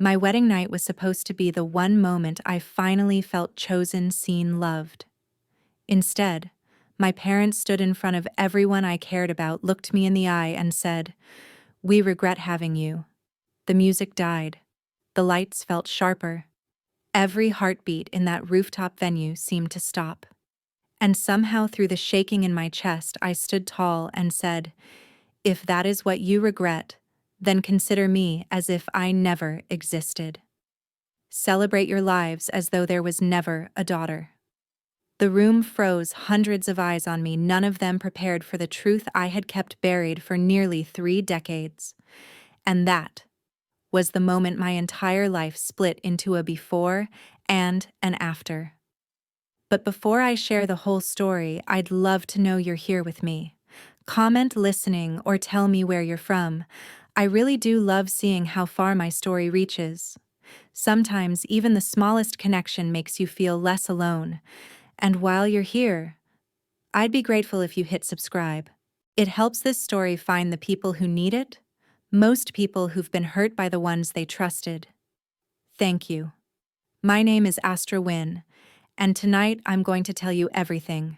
My wedding night was supposed to be the one moment I finally felt chosen, seen, loved. Instead, my parents stood in front of everyone I cared about, looked me in the eye, and said, "We regret having you." The music died. The lights felt sharper. Every heartbeat in that rooftop venue seemed to stop. And somehow, through the shaking in my chest, I stood tall and said, "If that is what you regret, then consider me as if I never existed. Celebrate your lives as though there was never a daughter." The room froze, hundreds of eyes on me, none of them prepared for the truth I had kept buried for nearly 3 decades. And that was the moment my entire life split into a before and an after. But before I share the whole story, I'd love to know you're here with me. Comment, listening, or tell me where you're from. I really do love seeing how far my story reaches. Sometimes even the smallest connection makes you feel less alone. And while you're here, I'd be grateful if you hit subscribe. It helps this story find the people who need it, most people who've been hurt by the ones they trusted. Thank you. My name is Astra Wynn, and tonight I'm going to tell you everything.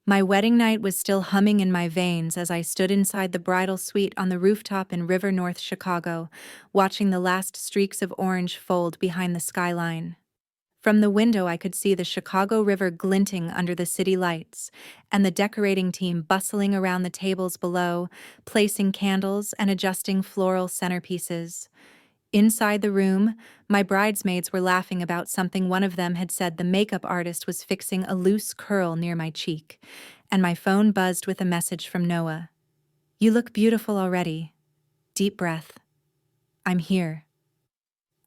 My wedding night was still humming in my veins as I stood inside the bridal suite on the rooftop in River North Chicago, watching the last streaks of orange fold behind the skyline. From the window I could see the Chicago River glinting under the city lights, and the decorating team bustling around the tables below, placing candles and adjusting floral centerpieces. Inside the room, my bridesmaids were laughing about something one of them had said. The makeup artist was fixing a loose curl near my cheek, and my phone buzzed with a message from Noah. "You look beautiful already." Deep breath. "I'm here."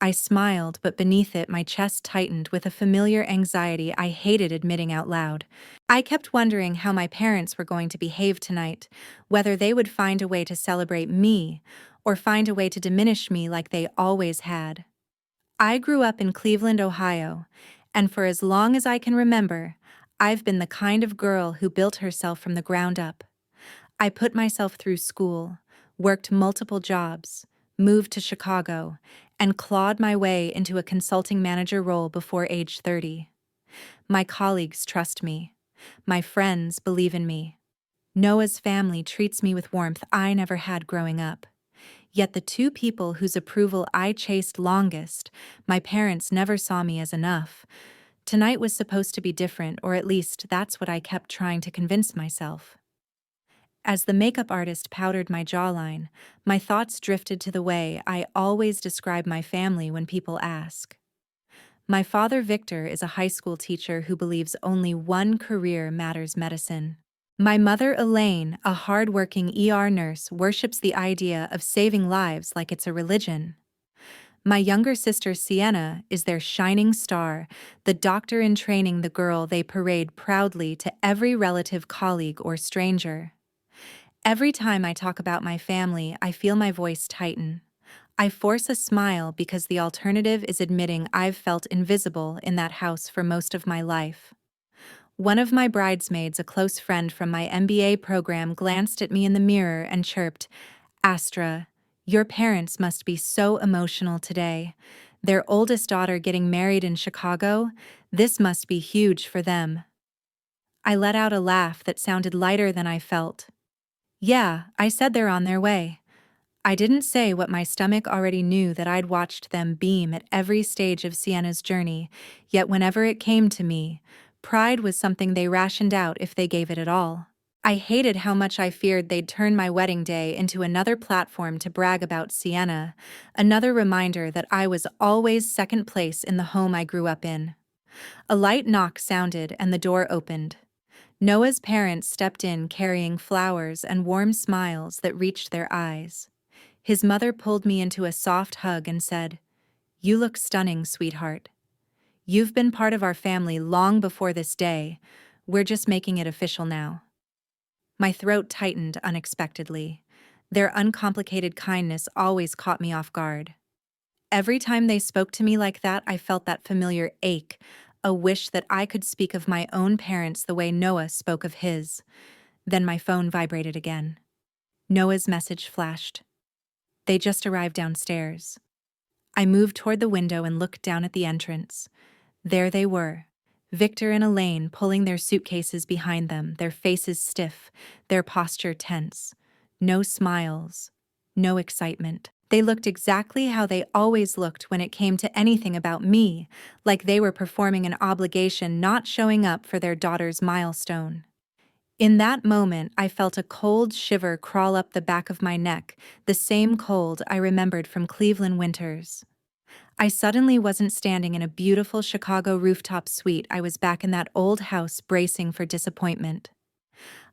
I smiled, but beneath it my chest tightened with a familiar anxiety I hated admitting out loud. I kept wondering how my parents were going to behave tonight, whether they would find a way to celebrate me, or find a way to diminish me like they always had. I grew up in Cleveland, Ohio, and for as long as I can remember, I've been the kind of girl who built herself from the ground up. I put myself through school, worked multiple jobs, moved to Chicago, and clawed my way into a consulting manager role before age 30. My colleagues trust me. My friends believe in me. Noah's family treats me with warmth I never had growing up. Yet the two people whose approval I chased longest, my parents never saw me as enough. Tonight was supposed to be different, or at least that's what I kept trying to convince myself. As the makeup artist powdered my jawline, my thoughts drifted to the way I always describe my family when people ask. My father, Victor, is a high school teacher who believes only one career matters: medicine. My mother, Elaine, a hard-working ER nurse, worships the idea of saving lives like it's a religion. My younger sister, Sienna, is their shining star, the doctor in training, the girl they parade proudly to every relative, colleague, or stranger. Every time I talk about my family, I feel my voice tighten. I force a smile because the alternative is admitting I've felt invisible in that house for most of my life. One of my bridesmaids, a close friend from my MBA program, glanced at me in the mirror and chirped, "Astra, your parents must be so emotional today. Their oldest daughter getting married in Chicago? This must be huge for them." I let out a laugh that sounded lighter than I felt. "Yeah, I said they're on their way." I didn't say what my stomach already knew, that I'd watched them beam at every stage of Sienna's journey, yet whenever it came to me, pride was something they rationed out if they gave it at all. I hated how much I feared they'd turn my wedding day into another platform to brag about Sienna, another reminder that I was always second place in the home I grew up in. A light knock sounded and the door opened. Noah's parents stepped in carrying flowers and warm smiles that reached their eyes. His mother pulled me into a soft hug and said, "You look stunning, sweetheart. You've been part of our family long before this day. We're just making it official now." My throat tightened unexpectedly. Their uncomplicated kindness always caught me off guard. Every time they spoke to me like that, I felt that familiar ache, a wish that I could speak of my own parents the way Noah spoke of his. Then my phone vibrated again. Noah's message flashed. "They just arrived downstairs." I moved toward the window and looked down at the entrance. There they were, Victor and Elaine pulling their suitcases behind them, their faces stiff, their posture tense. No smiles, no excitement. They looked exactly how they always looked when it came to anything about me, like they were performing an obligation, not showing up for their daughter's milestone. In that moment, I felt a cold shiver crawl up the back of my neck, the same cold I remembered from Cleveland winters. I suddenly wasn't standing in a beautiful Chicago rooftop suite. I was back in that old house bracing for disappointment.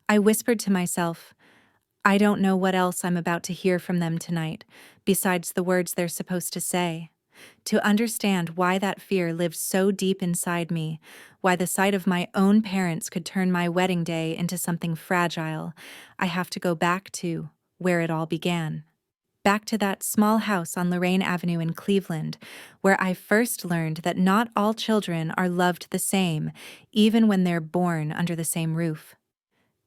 I whispered to myself, I don't know what else I'm about to hear from them tonight, besides the words they're supposed to say. To understand why that fear lived so deep inside me, why the sight of my own parents could turn my wedding day into something fragile, I have to go back to where it all began. Back to that small house on Lorraine Avenue in Cleveland, where I first learned that not all children are loved the same, even when they're born under the same roof.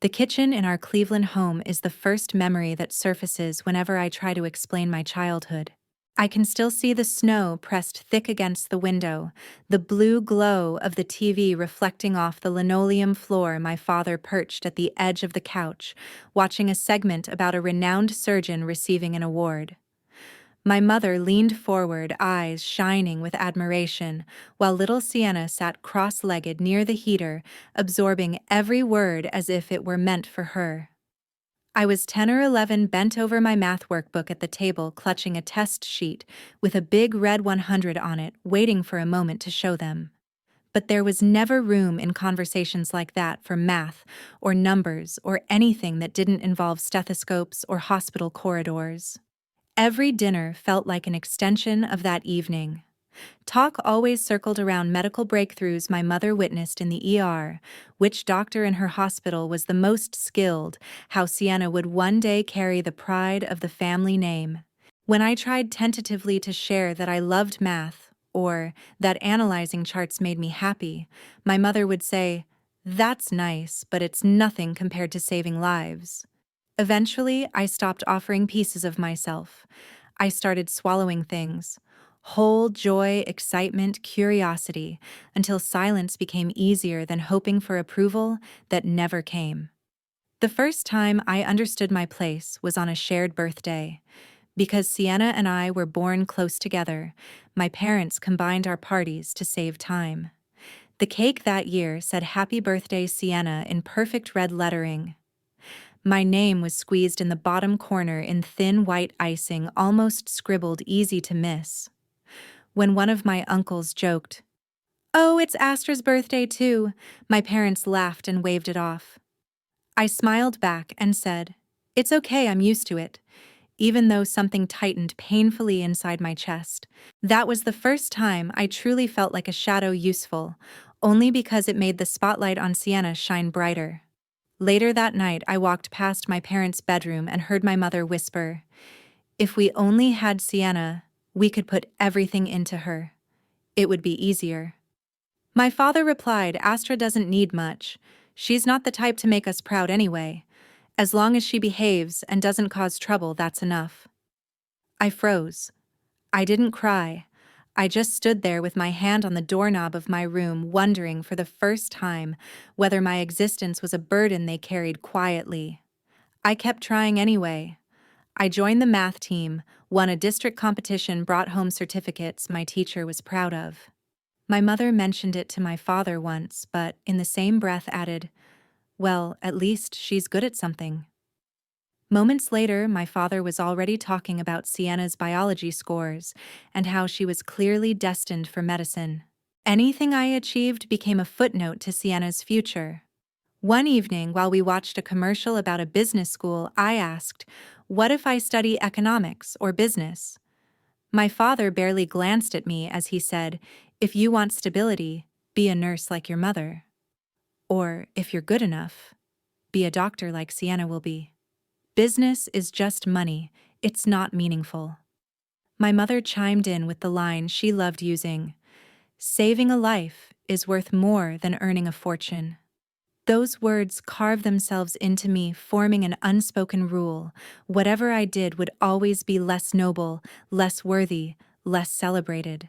The kitchen in our Cleveland home is the first memory that surfaces whenever I try to explain my childhood. I can still see the snow pressed thick against the window, the blue glow of the TV reflecting off the linoleum floor. My father perched at the edge of the couch, watching a segment about a renowned surgeon receiving an award. My mother leaned forward, eyes shining with admiration, while little Sienna sat cross-legged near the heater, absorbing every word as if it were meant for her. I was 10 or 11, bent over my math workbook at the table, clutching a test sheet with a big red 100 on it, waiting for a moment to show them. But there was never room in conversations like that for math or numbers or anything that didn't involve stethoscopes or hospital corridors. Every dinner felt like an extension of that evening. Talk always circled around medical breakthroughs my mother witnessed in the ER, which doctor in her hospital was the most skilled, how Sienna would one day carry the pride of the family name. When I tried tentatively to share that I loved math, or that analyzing charts made me happy, my mother would say, "That's nice, but it's nothing compared to saving lives." Eventually, I stopped offering pieces of myself. I started swallowing things. Whole joy, excitement, curiosity, until silence became easier than hoping for approval that never came. The first time I understood my place was on a shared birthday. Because Sienna and I were born close together, my parents combined our parties to save time. The cake that year said "Happy Birthday, Sienna" in perfect red lettering. My name was squeezed in the bottom corner in thin white icing, almost scribbled, easy to miss. When one of my uncles joked, "Oh, it's Astra's birthday too," my parents laughed and waved it off. I smiled back and said, "It's okay, I'm used to it," even though something tightened painfully inside my chest. That was the first time I truly felt like a shadow useful, only because it made the spotlight on Sienna shine brighter. Later that night, I walked past my parents' bedroom and heard my mother whisper, "If we only had Sienna, we could put everything into her. It would be easier." My father replied, "Astra doesn't need much. She's not the type to make us proud anyway. As long as she behaves and doesn't cause trouble, that's enough." I froze. I didn't cry. I just stood there with my hand on the doorknob of my room, wondering for the first time whether my existence was a burden they carried quietly. I kept trying anyway. I joined the math team, won a district competition, brought home certificates my teacher was proud of. My mother mentioned it to my father once, but in the same breath added, "Well, at least she's good at something." Moments later, my father was already talking about Sienna's biology scores and how she was clearly destined for medicine. Anything I achieved became a footnote to Sienna's future. One evening, while we watched a commercial about a business school, I asked, "What if I study economics or business?" My father barely glanced at me as he said, "If you want stability, be a nurse like your mother. Or, if you're good enough, be a doctor like Sienna will be. Business is just money, it's not meaningful." My mother chimed in with the line she loved using, "Saving a life is worth more than earning a fortune." Those words carved themselves into me, forming an unspoken rule. Whatever I did would always be less noble, less worthy, less celebrated.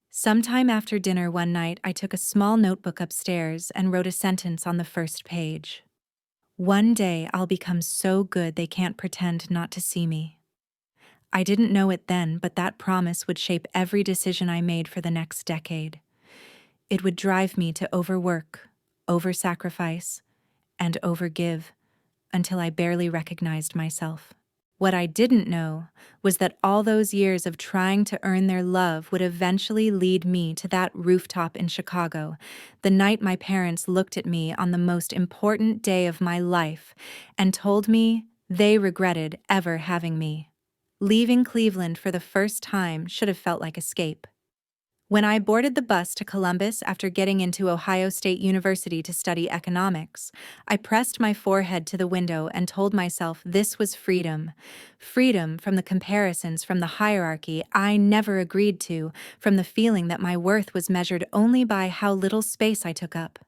Sometime after dinner one night, I took a small notebook upstairs and wrote a sentence on the first page. One day I'll become so good they can't pretend not to see me. I didn't know it then, but that promise would shape every decision I made for the next decade. It would drive me to overwork, oversacrifice, and overgive until I barely recognized myself. What I didn't know was that all those years of trying to earn their love would eventually lead me to that rooftop in Chicago, the night my parents looked at me on the most important day of my life and told me they regretted ever having me. Leaving Cleveland for the first time should have felt like escape. When I boarded the bus to Columbus after getting into Ohio State University to study economics, I pressed my forehead to the window and told myself this was freedom. Freedom from the comparisons, from the hierarchy I never agreed to, from the feeling that my worth was measured only by how little space I took up.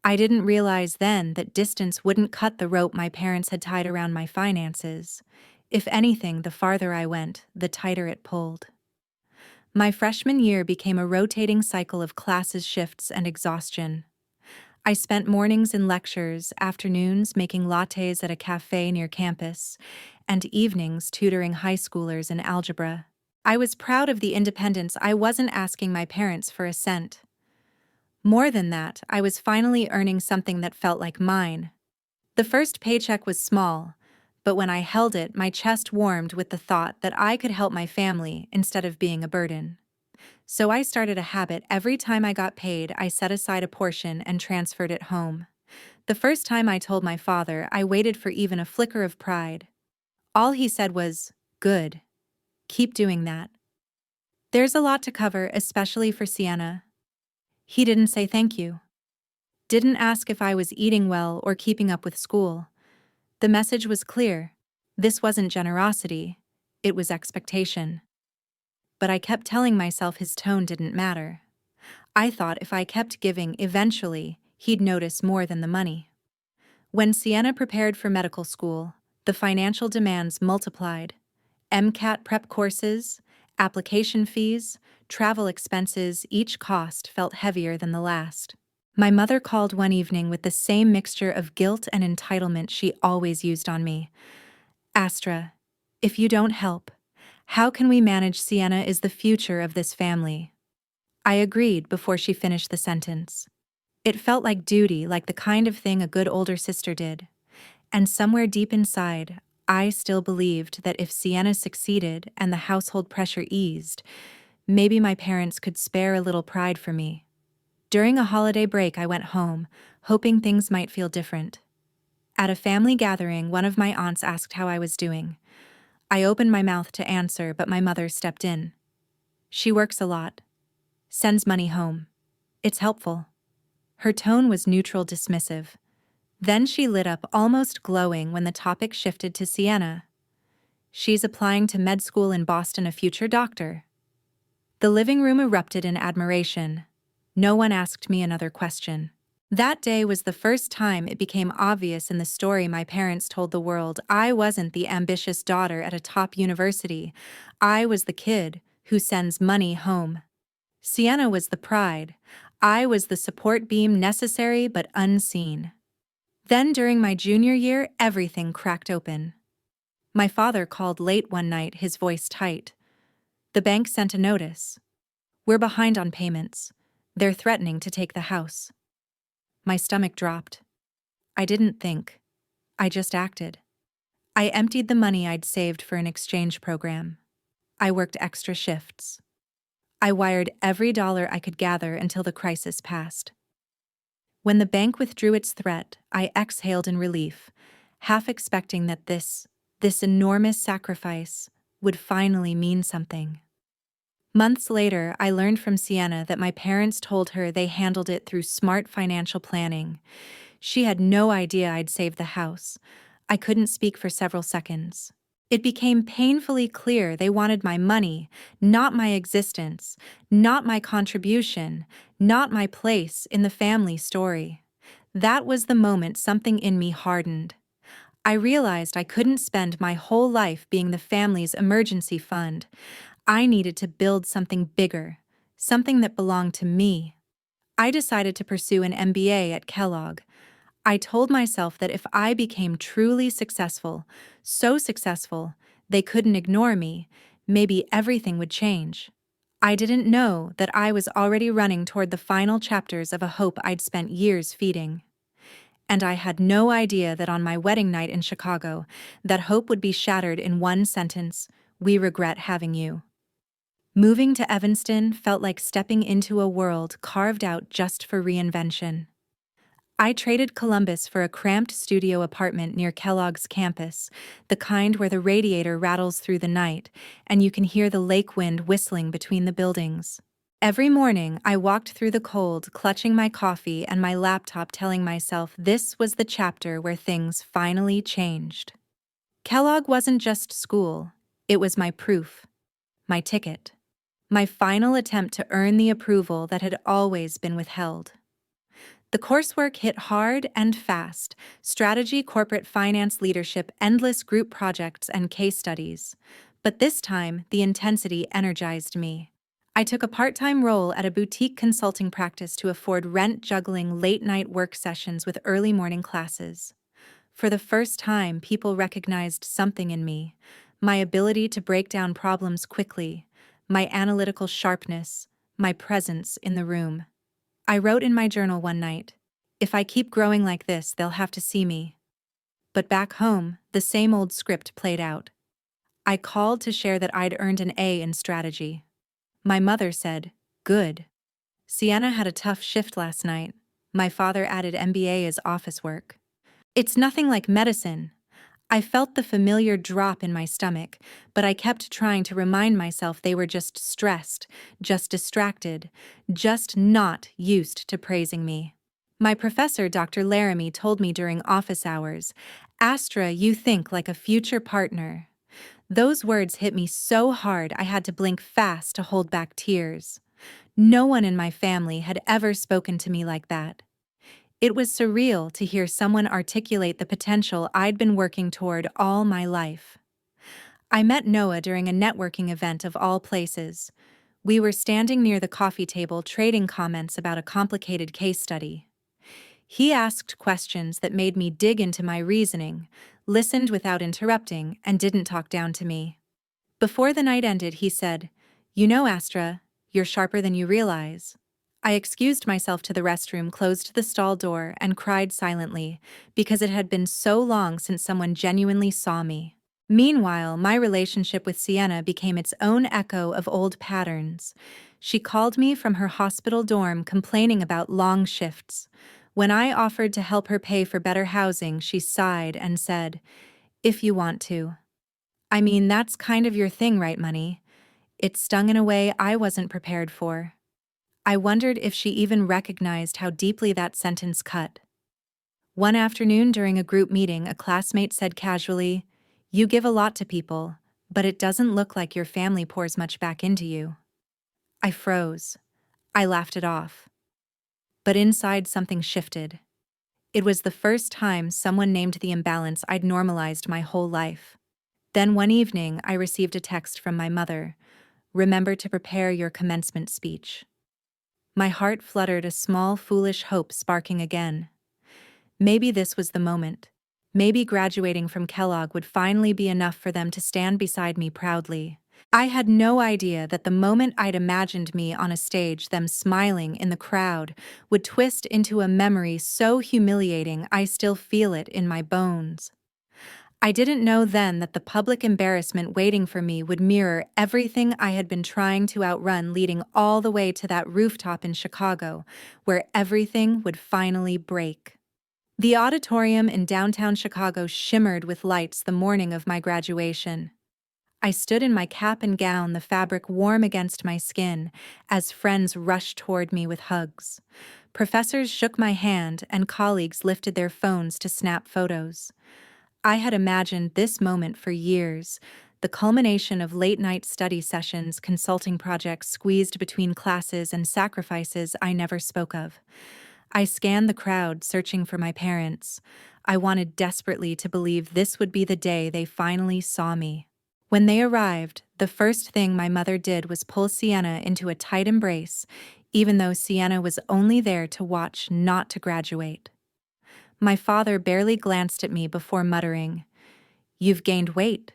I didn't realize then that distance wouldn't cut the rope my parents had tied around my finances. If anything, the farther I went, the tighter it pulled. My freshman year became a rotating cycle of classes, shifts, and exhaustion. I spent mornings in lectures, afternoons making lattes at a cafe near campus, and evenings tutoring high schoolers in algebra. I was proud of the independence. I wasn't asking my parents for a cent. More than that, I was finally earning something that felt like mine. The first paycheck was small, but when I held it, my chest warmed with the thought that I could help my family instead of being a burden. So I started a habit. Every time I got paid, I set aside a portion and transferred it home. The first time I told my father, I waited for even a flicker of pride. All he said was, "Good. Keep doing that." There's a lot to cover, especially for Sienna. He didn't say thank you. Didn't ask if I was eating well or keeping up with school. The message was clear. This wasn't generosity, it was expectation. But I kept telling myself his tone didn't matter. I thought if I kept giving, eventually, he'd notice more than the money. When Sienna prepared for medical school, the financial demands multiplied. MCAT prep courses, application fees, travel expenses, each cost felt heavier than the last. My mother called one evening with the same mixture of guilt and entitlement she always used on me. "Astra, if you don't help, how can we manage? Sienna is the future of this family." I agreed before she finished the sentence. It felt like duty, like the kind of thing a good older sister did. And somewhere deep inside, I still believed that if Sienna succeeded and the household pressure eased, maybe my parents could spare a little pride for me. During a holiday break, I went home, hoping things might feel different. At a family gathering, one of my aunts asked how I was doing. I opened my mouth to answer, but my mother stepped in. "She works a lot. Sends money home. It's helpful." Her tone was neutral, dismissive. Then she lit up, almost glowing, when the topic shifted to Sienna. "She's applying to med school in Boston, a future doctor." The living room erupted in admiration. No one asked me another question. That day was the first time it became obvious in the story my parents told the world I wasn't the ambitious daughter at a top university. I was the kid who sends money home. Sienna was the pride. I was the support beam, necessary but unseen. Then during my junior year, everything cracked open. My father called late one night, his voice tight. The bank sent a notice. "We're behind on payments. They're threatening to take the house." My stomach dropped. I didn't think. I just acted. I emptied the money I'd saved for an exchange program. I worked extra shifts. I wired every dollar I could gather until the crisis passed. When the bank withdrew its threat, I exhaled in relief, half expecting that this enormous sacrifice would finally mean something. Months later, I learned from Sienna that my parents told her they handled it through smart financial planning. She had no idea I'd saved the house. I couldn't speak for several seconds. It became painfully clear they wanted my money, not my existence, not my contribution, not my place in the family story. That was the moment something in me hardened. I realized I couldn't spend my whole life being the family's emergency fund. I needed to build something bigger, something that belonged to me. I decided to pursue an MBA at Kellogg. I told myself that if I became truly successful, so successful, they couldn't ignore me, maybe everything would change. I didn't know that I was already running toward the final chapters of a hope I'd spent years feeding. And I had no idea that on my wedding night in Chicago, that hope would be shattered in one sentence: "We regret having you." Moving to Evanston felt like stepping into a world carved out just for reinvention. I traded Columbus for a cramped studio apartment near Kellogg's campus, the kind where the radiator rattles through the night, and you can hear the lake wind whistling between the buildings. Every morning, I walked through the cold, clutching my coffee and my laptop, telling myself this was the chapter where things finally changed. Kellogg wasn't just school, it was my proof, my ticket, my final attempt to earn the approval that had always been withheld. The coursework hit hard and fast: strategy, corporate finance, leadership, endless group projects, and case studies. But this time, the intensity energized me. I took a part-time role at a boutique consulting practice to afford rent, juggling late-night work sessions with early morning classes. For the first time, people recognized something in me: my ability to break down problems quickly, my analytical sharpness, my presence in the room. I wrote in my journal one night, "If I keep growing like this, they'll have to see me." But back home, the same old script played out. I called to share that I'd earned an A in strategy. My mother said, "Good." Sienna had a tough shift last night. My father added MBA as office work. It's nothing like medicine. I felt the familiar drop in my stomach, but I kept trying to remind myself they were just stressed, just distracted, just not used to praising me. My professor, Dr. Laramie, told me during office hours, "Astra, you think like a future partner." Those words hit me so hard I had to blink fast to hold back tears. No one in my family had ever spoken to me like that. It was surreal to hear someone articulate the potential I'd been working toward all my life. I met Noah during a networking event of all places. We were standing near the coffee table trading comments about a complicated case study. He asked questions that made me dig into my reasoning, listened without interrupting, and didn't talk down to me. Before the night ended, he said, "You know, Astra, you're sharper than you realize." I excused myself to the restroom, closed the stall door, and cried silently, because it had been so long since someone genuinely saw me. Meanwhile, my relationship with Sienna became its own echo of old patterns. She called me from her hospital dorm complaining about long shifts. When I offered to help her pay for better housing, she sighed and said, "If you want to." I mean, that's kind of your thing, right, money? It stung in a way I wasn't prepared for. I wondered if she even recognized how deeply that sentence cut. One afternoon during a group meeting, a classmate said casually, "You give a lot to people, but it doesn't look like your family pours much back into you." I froze. I laughed it off. But inside, something shifted. It was the first time someone named the imbalance I'd normalized my whole life. Then one evening, I received a text from my mother: "Remember to prepare your commencement speech." My heart fluttered, a small, foolish hope sparking again. Maybe this was the moment. Maybe graduating from Kellogg would finally be enough for them to stand beside me proudly. I had no idea that the moment I'd imagined me on a stage, them smiling in the crowd, would twist into a memory so humiliating I still feel it in my bones. I didn't know then that the public embarrassment waiting for me would mirror everything I had been trying to outrun, leading all the way to that rooftop in Chicago, where everything would finally break. The auditorium in downtown Chicago shimmered with lights the morning of my graduation. I stood in my cap and gown, the fabric warm against my skin, as friends rushed toward me with hugs. Professors shook my hand, and colleagues lifted their phones to snap photos. I had imagined this moment for years, the culmination of late-night study sessions, consulting projects squeezed between classes, and sacrifices I never spoke of. I scanned the crowd, searching for my parents. I wanted desperately to believe this would be the day they finally saw me. When they arrived, the first thing my mother did was pull Sienna into a tight embrace, even though Sienna was only there to watch, not to graduate. My father barely glanced at me before muttering, "You've gained weight.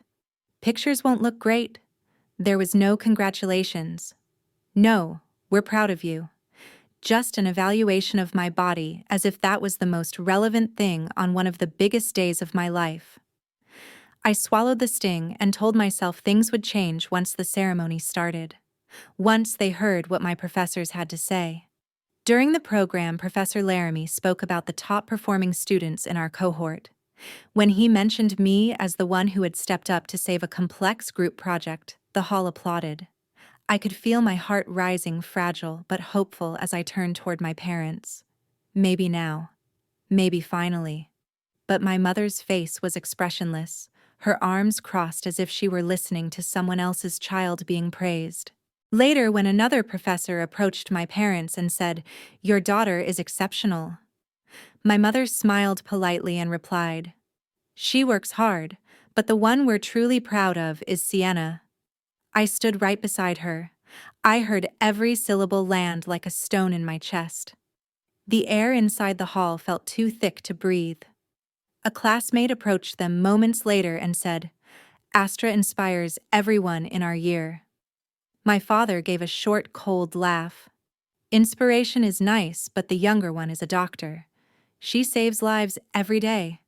Pictures won't look great." There was no congratulations. "No, we're proud of you." Just an evaluation of my body, as if that was the most relevant thing on one of the biggest days of my life. I swallowed the sting and told myself things would change once the ceremony started. Once they heard what my professors had to say. During the program, Professor Laramie spoke about the top-performing students in our cohort. When he mentioned me as the one who had stepped up to save a complex group project, the hall applauded. I could feel my heart rising, fragile but hopeful, as I turned toward my parents. Maybe now. Maybe finally. But my mother's face was expressionless, her arms crossed as if she were listening to someone else's child being praised. Later, when another professor approached my parents and said, "Your daughter is exceptional," my mother smiled politely and replied, "She works hard, but the one we're truly proud of is Sienna." I stood right beside her. I heard every syllable land like a stone in my chest. The air inside the hall felt too thick to breathe. A classmate approached them moments later and said, "Astra inspires everyone in our year." My father gave a short, cold laugh. "Inspiration is nice, but the younger one is a doctor. She saves lives every day."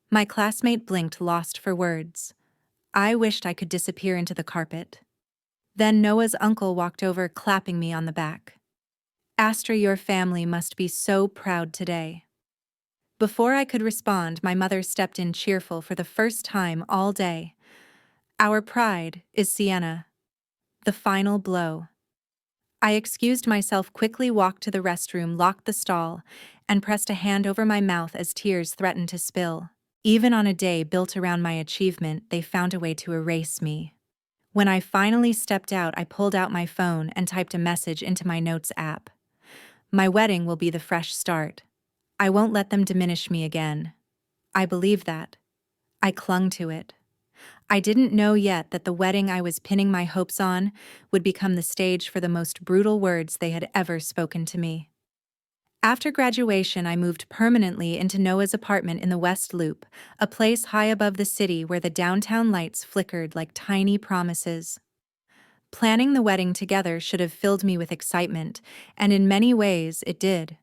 My classmate blinked, lost for words. I wished I could disappear into the carpet. Then Noah's uncle walked over, clapping me on the back. "Astra, your family must be so proud today." Before I could respond, my mother stepped in, cheerful for the first time all day. "Our pride is Sienna." The final blow. I excused myself, quickly walked to the restroom, locked the stall, and pressed a hand over my mouth as tears threatened to spill. Even on a day built around my achievement, they found a way to erase me. When I finally stepped out, I pulled out my phone and typed a message into my notes app. "My wedding will be the fresh start. I won't let them diminish me again." I believed that. I clung to it. I didn't know yet that the wedding I was pinning my hopes on would become the stage for the most brutal words they had ever spoken to me. After graduation, I moved permanently into Noah's apartment in the West Loop, a place high above the city where the downtown lights flickered like tiny promises. Planning the wedding together should have filled me with excitement, and in many ways it did.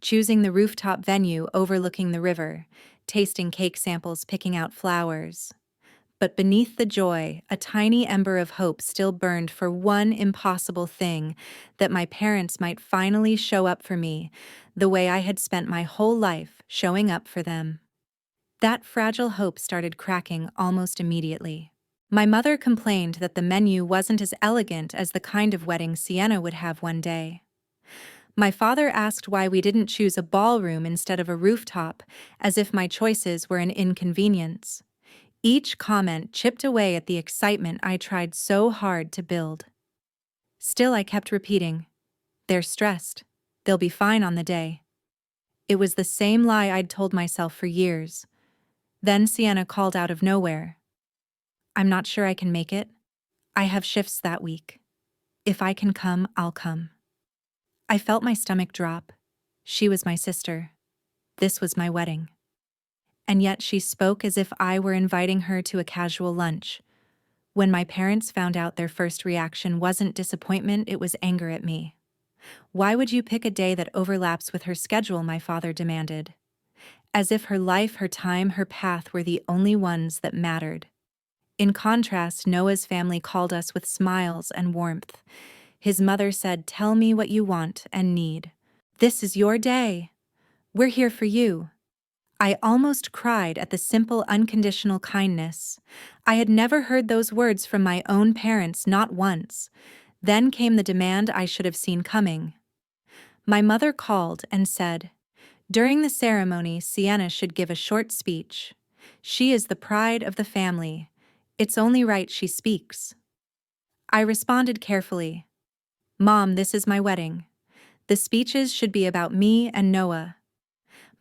Choosing the rooftop venue overlooking the river, tasting cake samples, picking out flowers. But beneath the joy, a tiny ember of hope still burned for one impossible thing: that my parents might finally show up for me, the way I had spent my whole life showing up for them. That fragile hope started cracking almost immediately. My mother complained that the menu wasn't as elegant as the kind of wedding Sienna would have one day. My father asked why we didn't choose a ballroom instead of a rooftop, as if my choices were an inconvenience. Each comment chipped away at the excitement I tried so hard to build. Still, I kept repeating, "They're stressed. They'll be fine on the day." It was the same lie I'd told myself for years. Then Sienna called out of nowhere, "I'm not sure I can make it. I have shifts that week. If I can come, I'll come." I felt my stomach drop. She was my sister. This was my wedding. And yet she spoke as if I were inviting her to a casual lunch. When my parents found out, their first reaction wasn't disappointment, it was anger at me. "Why would you pick a day that overlaps with her schedule?" my father demanded. As if her life, her time, her path were the only ones that mattered. In contrast, Noah's family called us with smiles and warmth. His mother said, "Tell me what you want and need. This is your day. We're here for you." I almost cried at the simple, unconditional kindness. I had never heard those words from my own parents, not once. Then came the demand I should have seen coming. My mother called and said, "During the ceremony, Sienna should give a short speech. She is the pride of the family. It's only right she speaks." I responded carefully, "Mom, this is my wedding. The speeches should be about me and Noah."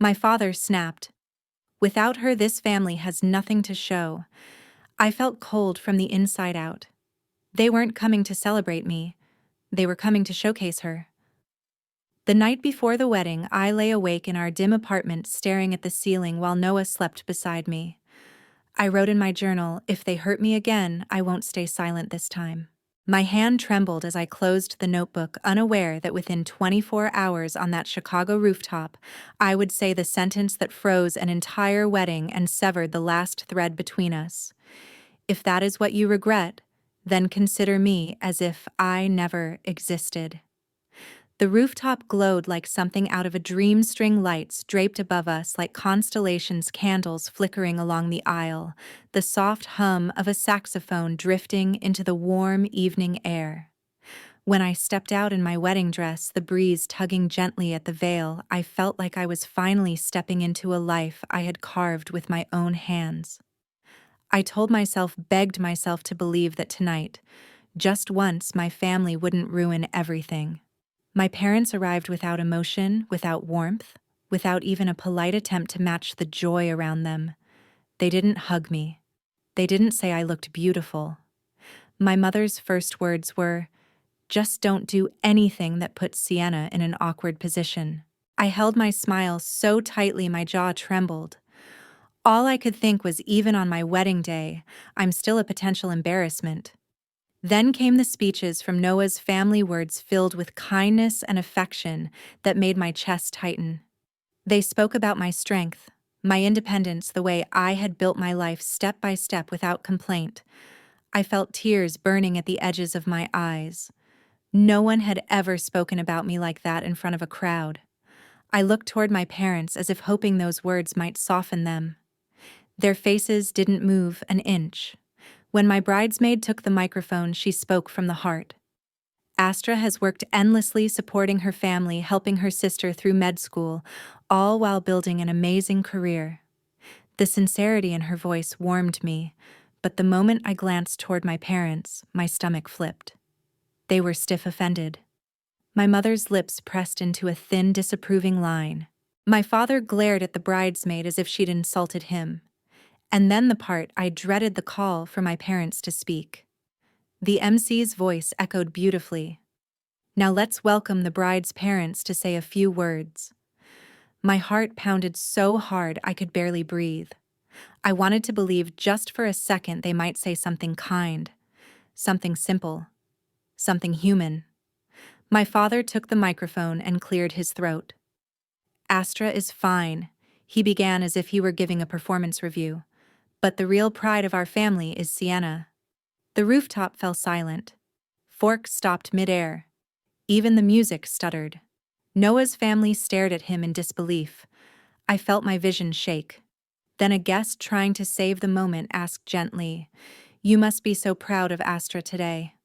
My father snapped, "Without her, this family has nothing to show." I felt cold from the inside out. They weren't coming to celebrate me. They were coming to showcase her. The night before the wedding, I lay awake in our dim apartment staring at the ceiling while Noah slept beside me. I wrote in my journal, "If they hurt me again, I won't stay silent this time." My hand trembled as I closed the notebook, unaware that within 24 hours on that Chicago rooftop, I would say the sentence that froze an entire wedding and severed the last thread between us. If that is what you regret, then consider me as if I never existed. The rooftop glowed like something out of a dream, string lights draped above us like constellations, candles flickering along the aisle, the soft hum of a saxophone drifting into the warm evening air. When I stepped out in my wedding dress, the breeze tugging gently at the veil, I felt like I was finally stepping into a life I had carved with my own hands. I begged myself to believe that tonight, just once, my family wouldn't ruin everything. My parents arrived without emotion, without warmth, without even a polite attempt to match the joy around them. They didn't hug me. They didn't say I looked beautiful. My mother's first words were, "Just don't do anything that puts Sienna in an awkward position." I held my smile so tightly my jaw trembled. All I could think was, even on my wedding day, I'm still a potential embarrassment. Then came the speeches from Noah's family, words filled with kindness and affection that made my chest tighten. They spoke about my strength, my independence, the way I had built my life step by step without complaint. I felt tears burning at the edges of my eyes. No one had ever spoken about me like that in front of a crowd. I looked toward my parents as if hoping those words might soften them. Their faces didn't move an inch. When my bridesmaid took the microphone, she spoke from the heart. "Astra has worked endlessly supporting her family, helping her sister through med school, all while building an amazing career." The sincerity in her voice warmed me, but the moment I glanced toward my parents, my stomach flipped. They were stiff offended. My mother's lips pressed into a thin, disapproving line. My father glared at the bridesmaid as if she'd insulted him. And then the part I dreaded, the call for my parents to speak. The MC's voice echoed beautifully. "Now let's welcome the bride's parents to say a few words." My heart pounded so hard I could barely breathe. I wanted to believe just for a second they might say something kind, something simple, something human. My father took the microphone and cleared his throat. "Astra is fine," he began as if he were giving a performance review. "But the real pride of our family is Sienna." The rooftop fell silent. Forks stopped midair. Even the music stuttered. Noah's family stared at him in disbelief. I felt my vision shake. Then a guest, trying to save the moment, asked gently, "You must be so proud of Astra today."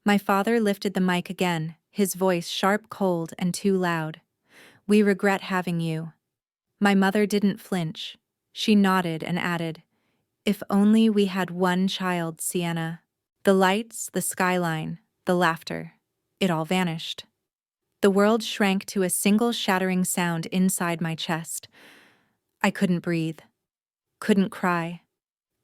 My father lifted the mic again, his voice sharp, cold, and too loud. "We regret having you." My mother didn't flinch. She nodded and added, "If only we had one child, Sienna." The lights, the skyline, the laughter, it all vanished. The world shrank to a single shattering sound inside my chest. I couldn't breathe, couldn't cry,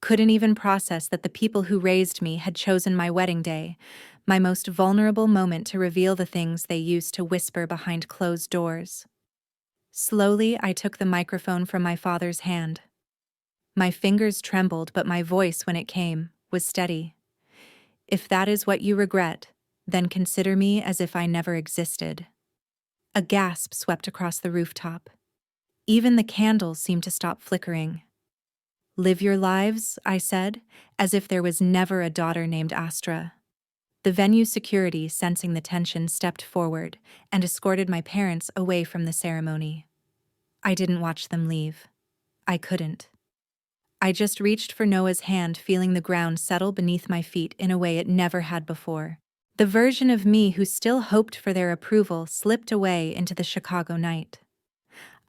couldn't even process that the people who raised me had chosen my wedding day, my most vulnerable moment, to reveal the things they used to whisper behind closed doors. Slowly, I took the microphone from my father's hand. My fingers trembled, but my voice, when it came, was steady. "If that is what you regret, then consider me as if I never existed." A gasp swept across the rooftop. Even the candles seemed to stop flickering. "Live your lives," I said, as if there was never a daughter named Astra. The venue security, sensing the tension, stepped forward and escorted my parents away from the ceremony. I didn't watch them leave. I couldn't. I just reached for Noah's hand, feeling the ground settle beneath my feet in a way it never had before. The version of me who still hoped for their approval slipped away into the Chicago night.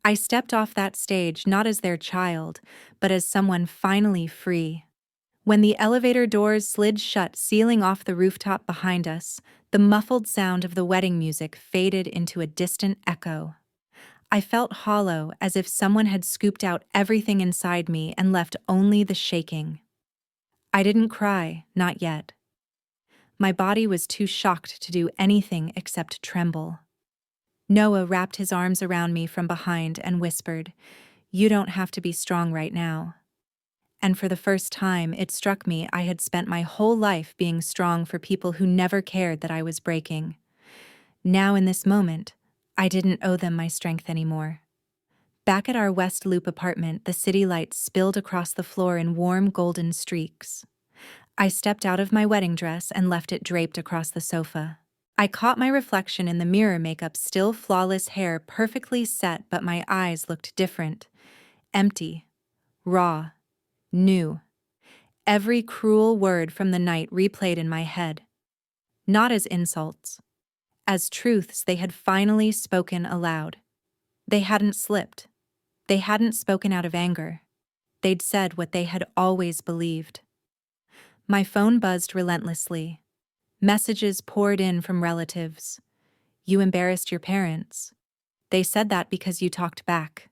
I stepped off that stage not as their child, but as someone finally free. When the elevator doors slid shut, sealing off the rooftop behind us, the muffled sound of the wedding music faded into a distant echo. I felt hollow, as if someone had scooped out everything inside me and left only the shaking. I didn't cry, not yet. My body was too shocked to do anything except tremble. Noah wrapped his arms around me from behind and whispered, "You don't have to be strong right now." And for the first time, it struck me I had spent my whole life being strong for people who never cared that I was breaking. Now, in this moment, I didn't owe them my strength anymore. Back at our West Loop apartment, the city lights spilled across the floor in warm golden streaks. I stepped out of my wedding dress and left it draped across the sofa. I caught my reflection in the mirror, makeup still flawless, hair perfectly set, but my eyes looked different. Empty, raw, new. Every cruel word from the night replayed in my head. Not as insults, as truths they had finally spoken aloud. They hadn't slipped. They hadn't spoken out of anger. They'd said what they had always believed. My phone buzzed relentlessly. Messages poured in from relatives. "You embarrassed your parents. They said that because you talked back."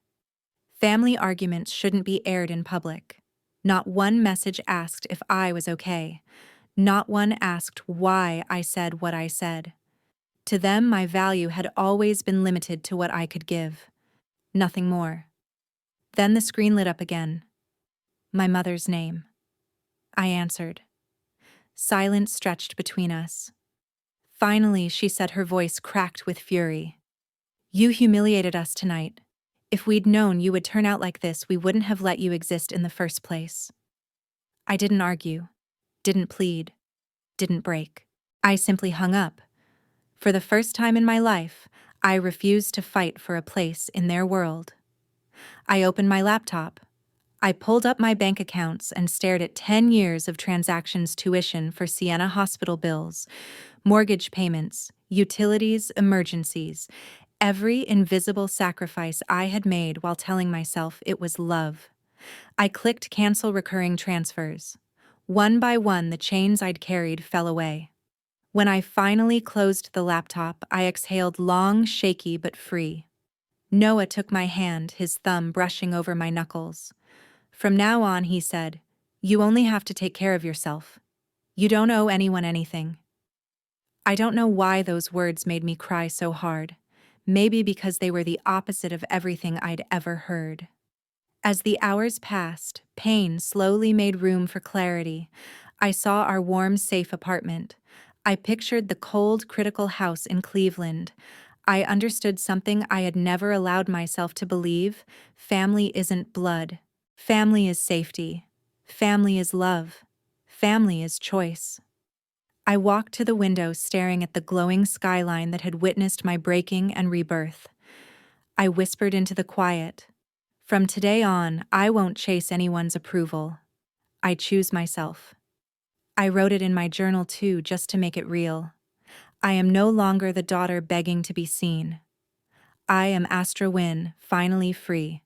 Family arguments shouldn't be aired in public. Not one message asked if I was okay. Not one asked why I said what I said. To them, my value had always been limited to what I could give. Nothing more. Then the screen lit up again. My mother's name. I answered. Silence stretched between us. Finally, she said, her voice cracked with fury. "You humiliated us tonight. If we'd known you would turn out like this, we wouldn't have let you exist in the first place." I didn't argue, didn't plead, didn't break. I simply hung up. For the first time in my life, I refused to fight for a place in their world. I opened my laptop. I pulled up my bank accounts and stared at 10 years of transactions, tuition for Sienna hospital bills, mortgage payments, utilities, emergencies, every invisible sacrifice I had made while telling myself it was love. I clicked cancel recurring transfers. One by one, the chains I'd carried fell away. When I finally closed the laptop, I exhaled long, shaky, but free. Noah took my hand, his thumb brushing over my knuckles. "From now on," he said, "you only have to take care of yourself. You don't owe anyone anything." I don't know why those words made me cry so hard. Maybe because they were the opposite of everything I'd ever heard. As the hours passed, pain slowly made room for clarity. I saw our warm, safe apartment. I pictured the cold, critical house in Cleveland. I understood something I had never allowed myself to believe. Family isn't blood. Family is safety. Family is love. Family is choice. I walked to the window, staring at the glowing skyline that had witnessed my breaking and rebirth. I whispered into the quiet, "From today on, I won't chase anyone's approval. I choose myself." I wrote it in my journal too, just to make it real. I am no longer the daughter begging to be seen. I am Astra Wynn, finally free.